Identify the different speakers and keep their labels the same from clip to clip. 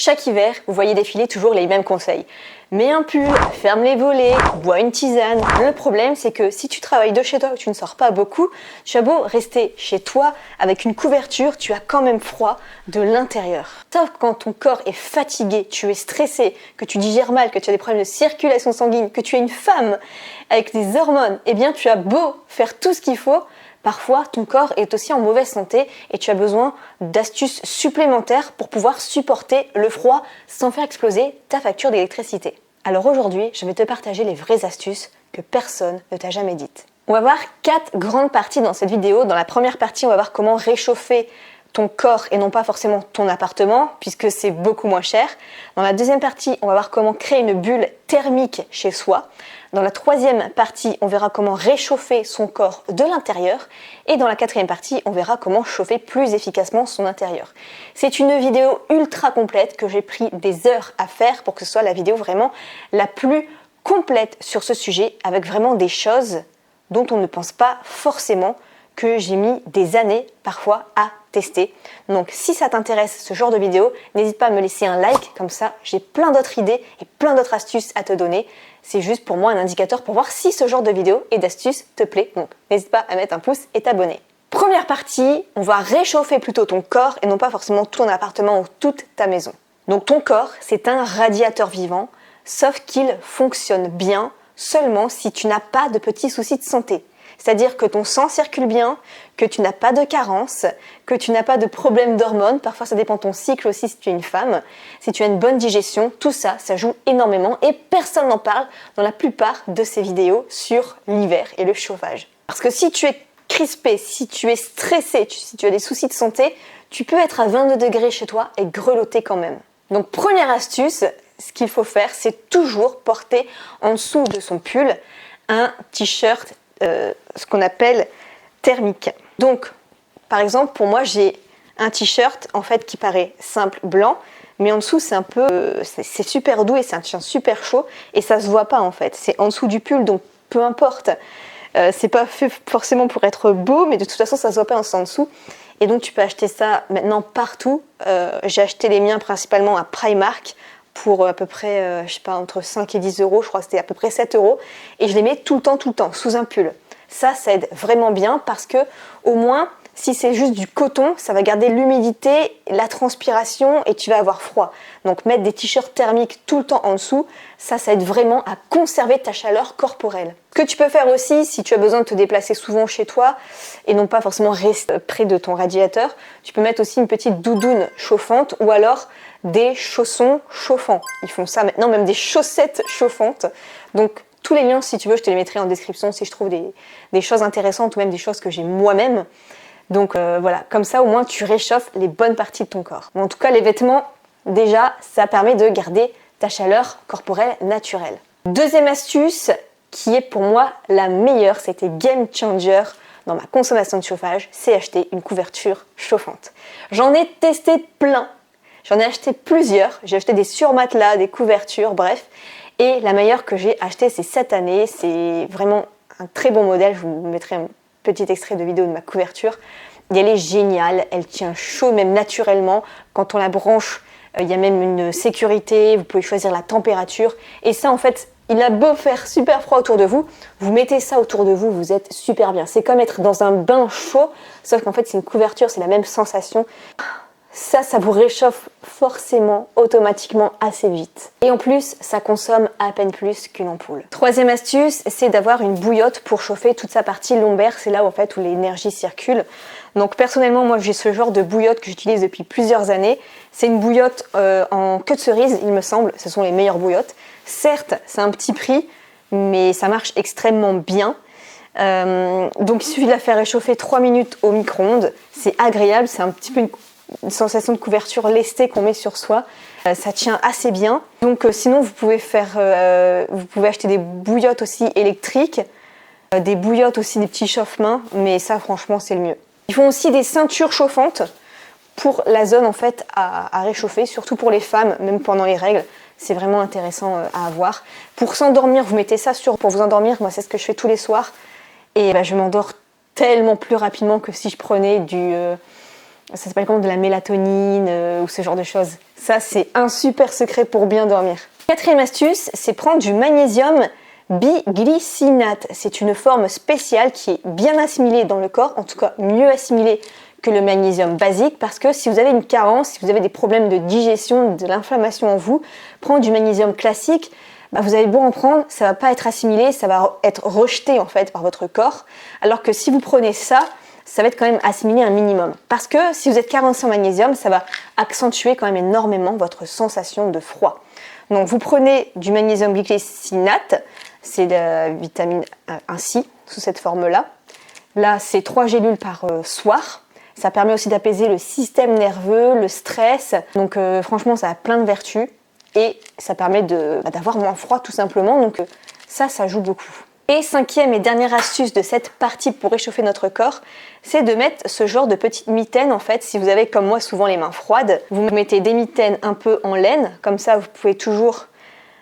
Speaker 1: Chaque hiver, vous voyez défiler toujours les mêmes conseils. Mets un pull, ferme les volets, bois une tisane. Le problème, c'est que si tu travailles de chez toi ou tu ne sors pas beaucoup, tu as beau rester chez toi avec une couverture, tu as quand même froid de l'intérieur. Sauf quand ton corps est fatigué, tu es stressé, que tu digères mal, que tu as des problèmes de circulation sanguine, que tu es une femme avec des hormones, eh bien tu as beau faire tout ce qu'il faut, parfois ton corps est aussi en mauvaise santé et tu as besoin d'astuces supplémentaires pour pouvoir supporter le froid sans faire exploser ta facture d'électricité. Alors aujourd'hui, je vais te partager les vraies astuces que personne ne t'a jamais dites. On va voir 4 grandes parties dans cette vidéo. Dans la première partie, on va voir comment réchauffer ton corps et non pas forcément ton appartement, puisque c'est beaucoup moins cher. Dans la deuxième partie, on va voir comment créer une bulle thermique chez soi. Dans la troisième partie, on verra comment réchauffer son corps de l'intérieur. Et dans la quatrième partie, on verra comment chauffer plus efficacement son intérieur. C'est une vidéo ultra complète que j'ai pris des heures à faire pour que ce soit la vidéo vraiment la plus complète sur ce sujet, avec vraiment des choses dont on ne pense pas forcément, que j'ai mis des années parfois à tester. Donc si ça t'intéresse ce genre de vidéo, n'hésite pas à me laisser un like, comme ça j'ai plein d'autres idées et plein d'autres astuces à te donner. C'est juste pour moi un indicateur pour voir si ce genre de vidéo et d'astuces te plaît. Donc n'hésite pas à mettre un pouce et t'abonner. Première partie, on va réchauffer plutôt ton corps et non pas forcément tout ton appartement ou toute ta maison. Donc ton corps, c'est un radiateur vivant, sauf qu'il fonctionne bien seulement si tu n'as pas de petits soucis de santé. C'est-à-dire que ton sang circule bien, que tu n'as pas de carence, que tu n'as pas de problème d'hormones. Parfois, ça dépend de ton cycle aussi si tu es une femme. Si tu as une bonne digestion, tout ça, ça joue énormément et personne n'en parle dans la plupart de ces vidéos sur l'hiver et le chauffage. Parce que si tu es crispé, si tu es stressé, si tu as des soucis de santé, tu peux être à 22 degrés chez toi et grelotter quand même. Donc, première astuce, ce qu'il faut faire, c'est toujours porter en dessous de son pull un t-shirt ce qu'on appelle thermique. Donc, par exemple, pour moi, j'ai un t-shirt en fait qui paraît simple blanc, mais en dessous c'est un peu, c'est super doux et c'est un t-shirt super chaud et ça se voit pas en fait. C'est en dessous du pull, donc peu importe. C'est pas fait forcément pour être beau, mais de toute façon ça se voit pas en dessous. Et donc tu peux acheter ça maintenant partout. J'ai acheté les miens principalement à Primark pour à peu près, je sais pas, entre 5 et 10 euros, je crois que c'était à peu près 7 euros. Et je les mets tout le temps, sous un pull. Ça aide vraiment bien parce que, au moins, si c'est juste du coton, ça va garder l'humidité, la transpiration et tu vas avoir froid. Donc mettre des t-shirts thermiques tout le temps en dessous, ça aide vraiment à conserver ta chaleur corporelle. Ce que tu peux faire aussi, si tu as besoin de te déplacer souvent chez toi et non pas forcément rester près de ton radiateur, tu peux mettre aussi une petite doudoune chauffante ou alors des chaussons chauffants. Ils font ça maintenant, même des chaussettes chauffantes. Donc tous les liens, si tu veux, je te les mettrai en description si je trouve des choses intéressantes ou même des choses que j'ai moi-même. Donc voilà, comme ça au moins tu réchauffes les bonnes parties de ton corps. En tout cas, les vêtements, déjà, ça permet de garder ta chaleur corporelle naturelle. Deuxième astuce, qui est pour moi la meilleure, c'était game changer dans ma consommation de chauffage, c'est acheter une couverture chauffante. J'en ai testé plein, j'en ai acheté plusieurs, j'ai acheté des surmatelas, des couvertures, bref. Et la meilleure que j'ai achetée, c'est cette année, c'est vraiment un très bon modèle, je vous mettrai un petit extrait de vidéo de ma couverture. Et elle est géniale, elle tient chaud même naturellement. Quand on la branche, il y a même une sécurité, vous pouvez choisir la température. Et ça en fait, il a beau faire super froid autour de vous, vous mettez ça autour de vous, vous êtes super bien. C'est comme être dans un bain chaud, sauf qu'en fait c'est une couverture, c'est la même sensation. Ça vous réchauffe forcément, automatiquement, assez vite. Et en plus, ça consomme à peine plus qu'une ampoule. Troisième astuce, c'est d'avoir une bouillotte pour chauffer toute sa partie lombaire. C'est là en fait où l'énergie circule. Donc personnellement, moi j'ai ce genre de bouillotte que j'utilise depuis plusieurs années. C'est une bouillotte en queue de cerise, il me semble. Ce sont les meilleures bouillottes. Certes, c'est un petit prix, mais ça marche extrêmement bien. Donc il suffit de la faire réchauffer 3 minutes au micro-ondes. C'est agréable, c'est un petit peu une sensation de couverture lestée qu'on met sur soi. Ça tient assez bien. Donc sinon vous pouvez acheter des bouillottes aussi électriques, des bouillottes aussi, des petits chauffe-mains, mais ça franchement c'est le mieux. Ils font aussi des ceintures chauffantes pour la zone en fait à réchauffer, surtout pour les femmes, même pendant les règles. C'est vraiment intéressant à avoir. Pour s'endormir, vous mettez ça pour vous endormir. Moi c'est ce que je fais tous les soirs et je m'endors tellement plus rapidement que si je prenais Ça s'appelle comment, de la mélatonine ou ce genre de choses. Ça, c'est un super secret pour bien dormir. Quatrième astuce, c'est prendre du magnésium biglycinate. C'est une forme spéciale qui est bien assimilée dans le corps, en tout cas mieux assimilée que le magnésium basique, parce que si vous avez une carence, si vous avez des problèmes de digestion, de l'inflammation en vous, prendre du magnésium classique, vous avez beau en prendre, ça va pas être assimilé, ça va être rejeté en fait par votre corps, alors que si vous prenez ça, ça va être quand même assimilé un minimum. Parce que si vous êtes carencé en magnésium, ça va accentuer quand même énormément votre sensation de froid. Donc vous prenez du magnésium glycinate, c'est la vitamine 1C sous cette forme-là. Là, c'est 3 gélules par soir. Ça permet aussi d'apaiser le système nerveux, le stress. Donc franchement, ça a plein de vertus et ça permet d'avoir moins froid tout simplement. Donc ça joue beaucoup. Et cinquième et dernière astuce de cette partie pour réchauffer notre corps, c'est de mettre ce genre de petites mitaines en fait. Si vous avez comme moi souvent les mains froides, vous mettez des mitaines un peu en laine, comme ça vous pouvez toujours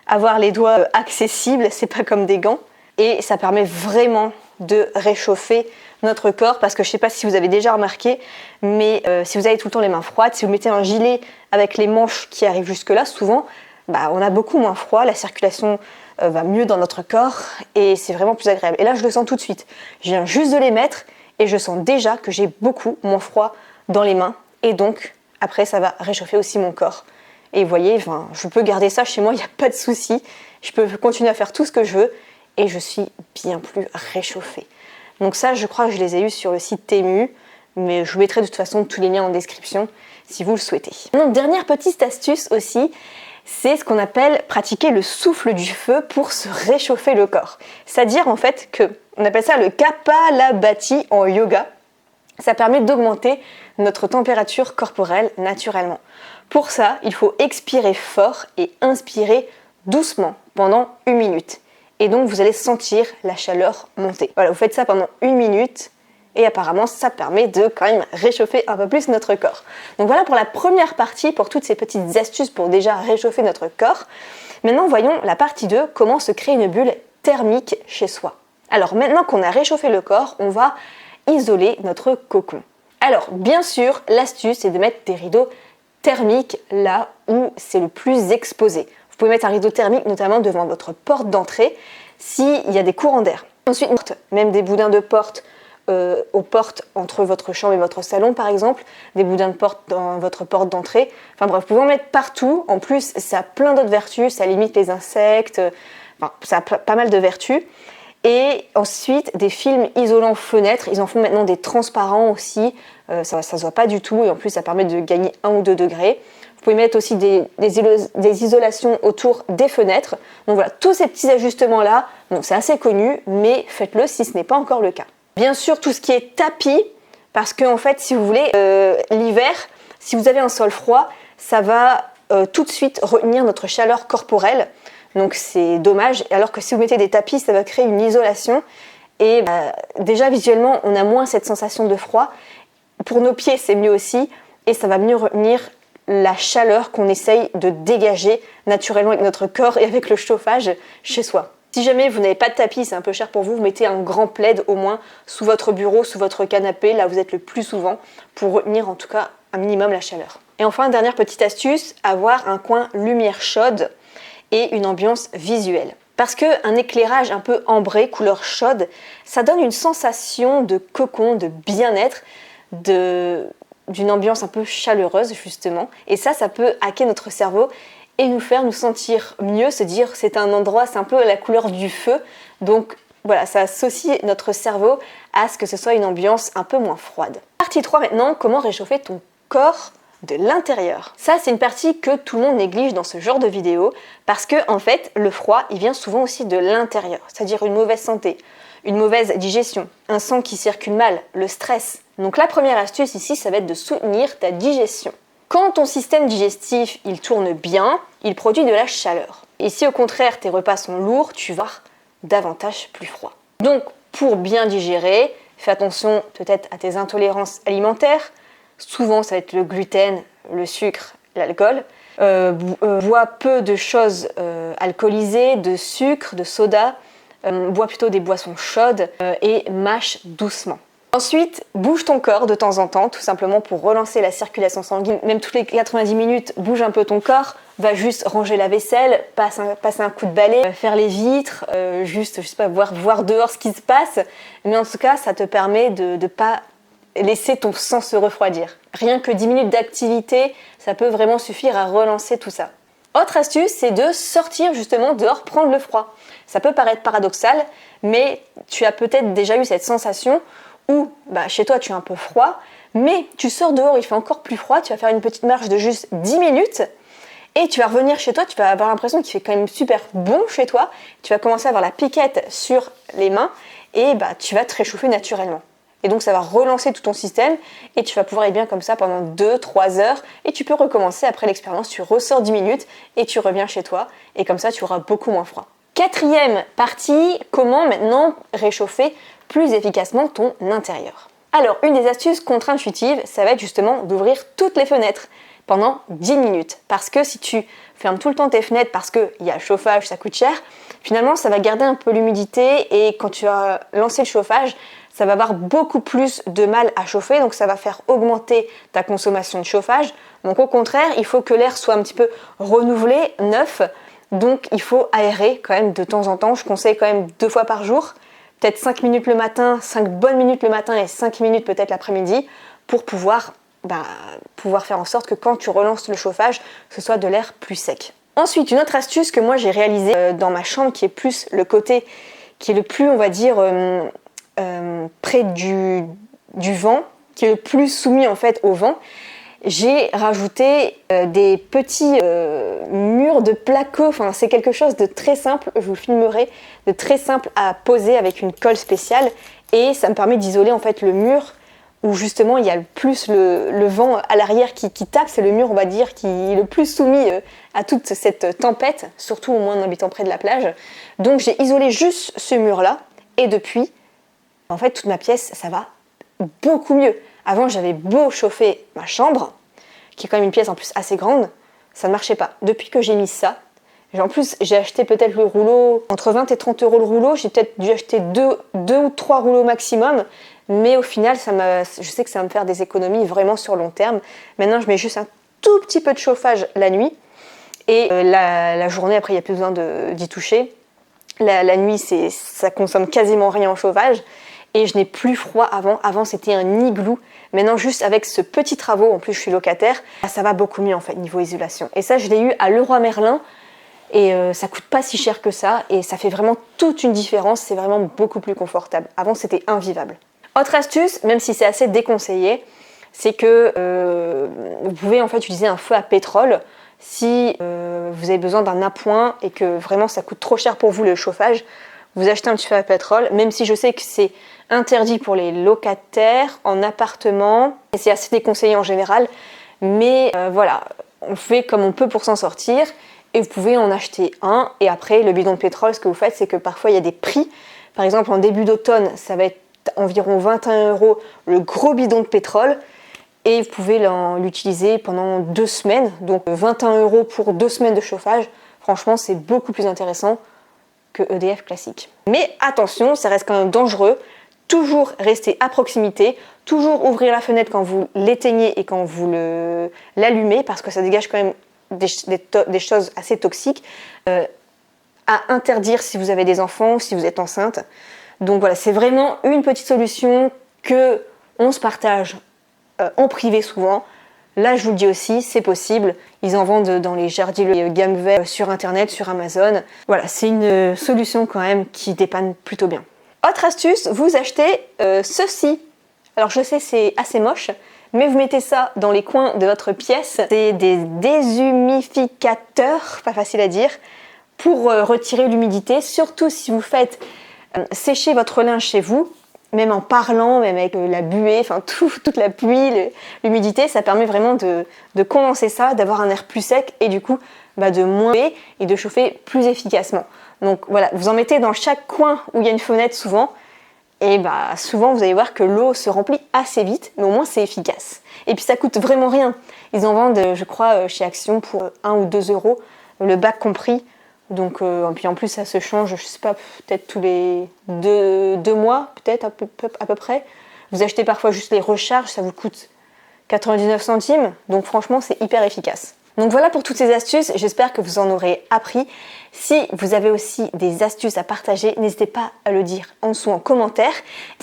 Speaker 1: avoir les doigts accessibles, c'est pas comme des gants. Et ça permet vraiment de réchauffer notre corps, parce que je sais pas si vous avez déjà remarqué, mais si vous avez tout le temps les mains froides, si vous mettez un gilet avec les manches qui arrivent jusque là, souvent, on a beaucoup moins froid, la circulation va mieux dans notre corps et c'est vraiment plus agréable. Et là, je le sens tout de suite. Je viens juste de les mettre et je sens déjà que j'ai beaucoup moins froid dans les mains. Et donc, après, ça va réchauffer aussi mon corps. Et vous voyez, je peux garder ça chez moi, il n'y a pas de souci. Je peux continuer à faire tout ce que je veux et je suis bien plus réchauffée. Donc ça, je crois que je les ai eus sur le site Temu, mais je vous mettrai de toute façon tous les liens en description si vous le souhaitez. Donc, dernière petite astuce aussi, c'est ce qu'on appelle pratiquer le souffle du feu pour se réchauffer le corps. C'est-à-dire en fait on appelle ça le Kapalabhati en yoga. Ça permet d'augmenter notre température corporelle naturellement. Pour ça, il faut expirer fort et inspirer doucement pendant 1 minute. Et donc vous allez sentir la chaleur monter. Voilà, vous faites ça pendant 1 minute. Et apparemment, ça permet de quand même réchauffer un peu plus notre corps. Donc voilà pour la première partie, pour toutes ces petites astuces pour déjà réchauffer notre corps. Maintenant, voyons la partie 2, comment se créer une bulle thermique chez soi. Alors maintenant qu'on a réchauffé le corps, on va isoler notre cocon. Alors bien sûr, l'astuce c'est de mettre des rideaux thermiques là où c'est le plus exposé. Vous pouvez mettre un rideau thermique notamment devant votre porte d'entrée s'il y a des courants d'air. Ensuite, même des boudins de porte aux portes entre votre chambre et votre salon par exemple, des boudins de porte dans votre porte d'entrée. Enfin bref, vous pouvez en mettre partout. En plus, ça a plein d'autres vertus, ça limite les insectes, ça a pas mal de vertus. Et ensuite, des films isolants fenêtres, ils en font maintenant des transparents aussi, ça se voit pas du tout et en plus ça permet de gagner 1 ou 2 degrés. Vous pouvez mettre aussi des isolations autour des fenêtres. Donc voilà, tous ces petits ajustements là, bon, c'est assez connu, mais faites-le si ce n'est pas encore le cas. Bien sûr, tout ce qui est tapis, parce que en fait, si vous voulez, l'hiver, si vous avez un sol froid, ça va tout de suite retenir notre chaleur corporelle. Donc c'est dommage. Alors que si vous mettez des tapis, ça va créer une isolation. Et déjà, visuellement, on a moins cette sensation de froid. Pour nos pieds, c'est mieux aussi. Et ça va mieux retenir la chaleur qu'on essaye de dégager naturellement avec notre corps et avec le chauffage chez soi. Si jamais vous n'avez pas de tapis, c'est un peu cher pour vous, vous mettez un grand plaid au moins sous votre bureau, sous votre canapé, là où vous êtes le plus souvent, pour retenir en tout cas un minimum la chaleur. Et enfin, dernière petite astuce, avoir un coin lumière chaude et une ambiance visuelle. Parce qu'un éclairage un peu ambré, couleur chaude, ça donne une sensation de cocon, de bien-être, d'une ambiance un peu chaleureuse justement. Et ça peut hacker notre cerveau et nous faire nous sentir mieux, se dire c'est un endroit, c'est un peu la couleur du feu. Donc voilà, ça associe notre cerveau à ce que ce soit une ambiance un peu moins froide. Partie 3 maintenant, comment réchauffer ton corps de l'intérieur. Ça, c'est une partie que tout le monde néglige dans ce genre de vidéo parce que en fait, le froid, il vient souvent aussi de l'intérieur, c'est-à-dire une mauvaise santé, une mauvaise digestion, un sang qui circule mal, le stress. Donc la première astuce ici, ça va être de soutenir ta digestion. Quand ton système digestif, il tourne bien, il produit de la chaleur. Et si au contraire, tes repas sont lourds, tu vas avoir davantage plus froid. Donc, pour bien digérer, fais attention peut-être à tes intolérances alimentaires. Souvent, ça va être le gluten, le sucre, l'alcool. Bois peu de choses alcoolisées, de sucre, de soda. Bois plutôt des boissons chaudes et mâche doucement. Ensuite, bouge ton corps de temps en temps, tout simplement pour relancer la circulation sanguine. Même toutes les 90 minutes, bouge un peu ton corps. Va juste ranger la vaisselle, passer un coup de balai, faire les vitres, juste, je sais pas, voir dehors ce qui se passe. Mais en tout cas, ça te permet de ne pas laisser ton sang se refroidir. Rien que 10 minutes d'activité, ça peut vraiment suffire à relancer tout ça. Autre astuce, c'est de sortir justement dehors, prendre le froid. Ça peut paraître paradoxal, mais tu as peut-être déjà eu cette sensation où chez toi tu as un peu froid, mais tu sors dehors, il fait encore plus froid, tu vas faire une petite marche de juste 10 minutes et tu vas revenir chez toi, tu vas avoir l'impression qu'il fait quand même super bon chez toi, tu vas commencer à avoir la piquette sur les mains et tu vas te réchauffer naturellement. Et donc ça va relancer tout ton système et tu vas pouvoir être bien comme ça pendant 2-3 heures et tu peux recommencer après l'expérience, tu ressors 10 minutes et tu reviens chez toi et comme ça tu auras beaucoup moins froid. Quatrième partie, comment maintenant réchauffer plus efficacement ton intérieur. Alors une des astuces contre-intuitives, ça va être justement d'ouvrir toutes les fenêtres pendant 10 minutes. Parce que si tu fermes tout le temps tes fenêtres parce qu'il y a le chauffage, ça coûte cher, finalement ça va garder un peu l'humidité et quand tu as lancé le chauffage, ça va avoir beaucoup plus de mal à chauffer, donc ça va faire augmenter ta consommation de chauffage. Donc au contraire, il faut que l'air soit un petit peu renouvelé, neuf, donc il faut aérer quand même de temps en temps. Je conseille quand même 2 fois par jour, peut-être 5 minutes le matin, 5 bonnes minutes le matin et 5 minutes peut-être l'après-midi pour pouvoir faire en sorte que quand tu relances le chauffage, ce soit de l'air plus sec. Ensuite, une autre astuce que moi j'ai réalisée dans ma chambre qui est plus le côté qui est le plus, on va dire, près du vent, qui est le plus soumis en fait au vent, j'ai rajouté des petits murs de placo. Enfin, c'est quelque chose de très simple, je vous le filmerai, de très simple à poser avec une colle spéciale et ça me permet d'isoler en fait le mur où justement il y a plus le vent à l'arrière qui tape. C'est le mur, on va dire, qui est le plus soumis à toute cette tempête, surtout au moins en habitant près de la plage. Donc j'ai isolé juste ce mur là et depuis en fait, toute ma pièce, ça va beaucoup mieux. Avant, j'avais beau chauffer ma chambre, qui est quand même une pièce en plus assez grande, ça ne marchait pas. Depuis que j'ai mis ça, en plus, j'ai acheté peut-être le rouleau, entre 20 et 30 euros le rouleau, j'ai peut-être dû acheter 2 ou 3 rouleaux maximum, mais au final, je sais que ça va me faire des économies vraiment sur long terme. Maintenant, je mets juste un tout petit peu de chauffage la nuit, et la journée, après, il n'y a plus besoin d'y toucher. La nuit, ça consomme quasiment rien en chauffage. Et je n'ai plus froid avant. Avant, c'était un igloo. Maintenant, juste avec ce petit travaux, en plus je suis locataire, ça va beaucoup mieux en fait niveau isolation. Et ça, je l'ai eu à Leroy Merlin. Et ça coûte pas si cher que ça. Et ça fait vraiment toute une différence. C'est vraiment beaucoup plus confortable. Avant, c'était invivable. Autre astuce, même si c'est assez déconseillé, c'est que vous pouvez en fait utiliser un feu à pétrole si vous avez besoin d'un appoint et que vraiment ça coûte trop cher pour vous le chauffage. Vous achetez un petit feu à pétrole, même si je sais que c'est interdit pour les locataires en appartement, et c'est assez déconseillé en général, mais voilà, on fait comme on peut pour s'en sortir, et vous pouvez en acheter un, et après le bidon de pétrole, ce que vous faites, c'est que parfois il y a des prix, par exemple en début d'automne, ça va être environ 21 € le gros bidon de pétrole, et vous pouvez l'utiliser pendant 2 semaines, donc 21 € pour 2 semaines de chauffage, franchement c'est beaucoup plus intéressant que EDF classique. Mais attention, ça reste quand même dangereux, toujours rester à proximité, toujours ouvrir la fenêtre quand vous l'éteignez et quand vous l'allumez, parce que ça dégage quand même des choses assez toxiques, à interdire si vous avez des enfants ou si vous êtes enceinte. Donc voilà, c'est vraiment une petite solution que on se partage en privé souvent. Là, je vous le dis aussi, c'est possible. Ils en vendent dans les Jardiles gamme vert sur internet, sur Amazon. Voilà, c'est une solution quand même qui dépanne plutôt bien. Autre astuce, vous achetez ceci. Alors je sais, c'est assez moche, mais vous mettez ça dans les coins de votre pièce. C'est des déshumificateurs, pas facile à dire, pour retirer l'humidité, surtout si vous faites sécher votre linge chez vous. Même en parlant, même avec la buée, enfin toute la pluie, l'humidité, ça permet vraiment de condenser ça, d'avoir un air plus sec et du coup de moins et de chauffer plus efficacement. Donc voilà, vous en mettez dans chaque coin où il y a une fenêtre souvent et souvent vous allez voir que l'eau se remplit assez vite, mais au moins c'est efficace. Et puis ça coûte vraiment rien. Ils en vendent, je crois, chez Action pour 1 ou 2 €, le bac compris. Donc, puis en plus ça se change, je sais pas, peut-être tous les deux mois, peut-être à peu près. Vous achetez parfois juste les recharges, ça vous coûte 99 centimes. Donc franchement, c'est hyper efficace. Donc voilà pour toutes ces astuces, j'espère que vous en aurez appris. Si vous avez aussi des astuces à partager, n'hésitez pas à le dire en dessous en commentaire.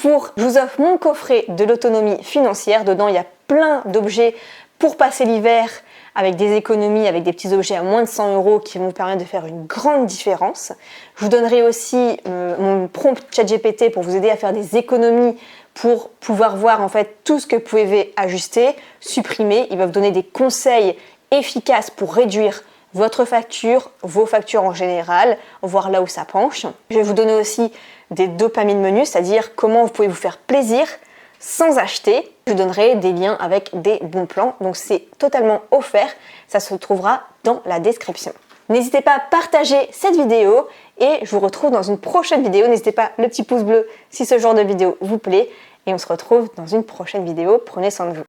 Speaker 1: Je vous offre mon coffret de l'autonomie financière. Dedans, il y a plein d'objets pour passer l'hiver avec des économies, avec des petits objets à moins de 100 € qui vont vous permettre de faire une grande différence. Je vous donnerai aussi mon prompt ChatGPT pour vous aider à faire des économies pour pouvoir voir en fait tout ce que vous pouvez ajuster, supprimer. Il va vous donner des conseils efficace pour réduire votre facture, vos factures en général, voir là où ça penche. Je vais vous donner aussi des dopamine menus, c'est-à-dire comment vous pouvez vous faire plaisir sans acheter. Je vous donnerai des liens avec des bons plans, donc c'est totalement offert, ça se trouvera dans la description. N'hésitez pas à partager cette vidéo et je vous retrouve dans une prochaine vidéo. N'hésitez pas le petit pouce bleu si ce genre de vidéo vous plaît et on se retrouve dans une prochaine vidéo. Prenez soin de vous.